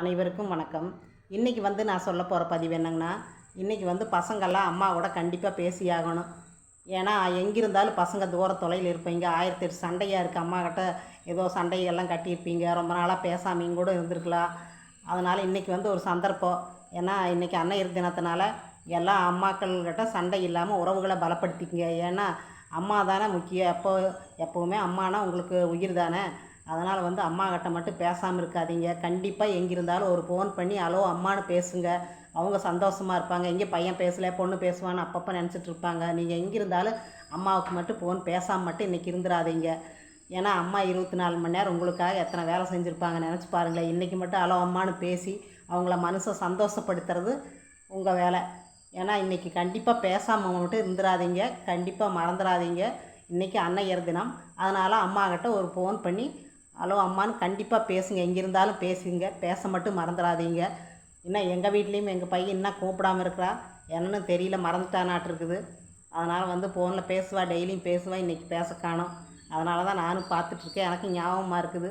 அனைவருக்கும் வணக்கம். இன்றைக்கி நான் சொல்ல போகிற பதிவு என்னங்கன்னா, இன்றைக்கி பசங்கள்லாம் அம்மாவோட கண்டிப்பாக பேசியாகணும். ஏன்னா எங்கிருந்தாலும் பசங்க தூர தொலைவில் இருப்பீங்க. 1008 சண்டையாக இருக்குது. அம்மாக்கிட்ட ஏதோ சண்டையெல்லாம் கட்டியிருப்பீங்க. ரொம்ப நாளாக பேசாமையும் கூட இருந்திருக்கலாம். அதனால் இன்றைக்கி ஒரு சந்தர்ப்பம். ஏன்னா இன்றைக்கி அன்னையர் தினத்தினால எல்லா அம்மாக்கள்கிட்ட சண்டை இல்லாமல் உறவுகளை பலப்படுத்திக்கங்க. ஏன்னா அம்மா தானே முக்கியம். எப்போவுமே அம்மானா உங்களுக்கு உயிர் தானே. அதனால் அம்மாக்கிட்ட மட்டும் பேசாமல் இருக்காதீங்க. கண்டிப்பாக எங்கிருந்தாலும் ஒரு ஃபோன் பண்ணி ஹலோ அம்மானு பேசுங்க. அவங்க சந்தோஷமாக இருப்பாங்க. எங்கே பையன் பேசலை பொண்ணு பேசுவான்னு அப்பப்போ நினச்சிட்டு இருப்பாங்க. நீங்கள் எங்கிருந்தாலும் அம்மாவுக்கு மட்டும் ஃபோன் பேசாமல் மட்டும் இன்றைக்கி இருந்துடாதீங்க. ஏன்னா அம்மா 24 மணி நேரம் உங்களுக்காக எத்தனை வேலை செஞ்சுருப்பாங்க நினச்சி பாருங்களேன். இன்றைக்கி மட்டும் ஹலோ அம்மானு பேசி அவங்கள மனசை சந்தோஷப்படுத்துறது உங்கள் வேலை. ஏன்னா இன்றைக்கி கண்டிப்பாக பேசாமல் மட்டும் இருந்துடாதீங்க. கண்டிப்பாக மறந்துடாதீங்க. இன்றைக்கி அன்னையர் தினம். அதனால் அம்மாக்கிட்ட ஒரு ஃபோன் பண்ணி ஹலோ அம்மானு கண்டிப்பாக பேசுங்க. எங்கே இருந்தாலும் பேசுங்க. பேச மட்டும் மறந்துடாதீங்க. இன்னும் எங்கள் வீட்லேயும் எங்கள் பையன் இன்னும் கூப்பிடாமல் இருக்கிறா. என்னன்னு தெரியல, மறந்துட்டானாட்டிருக்குது. அதனால் ஃபோனில் பேசுவா, டெய்லியும் பேசுவா. இன்றைக்கி பேச காணோம். அதனால தான் நானும் பார்த்துட்ருக்கேன். எனக்கு ஞாபகமாக இருக்குது.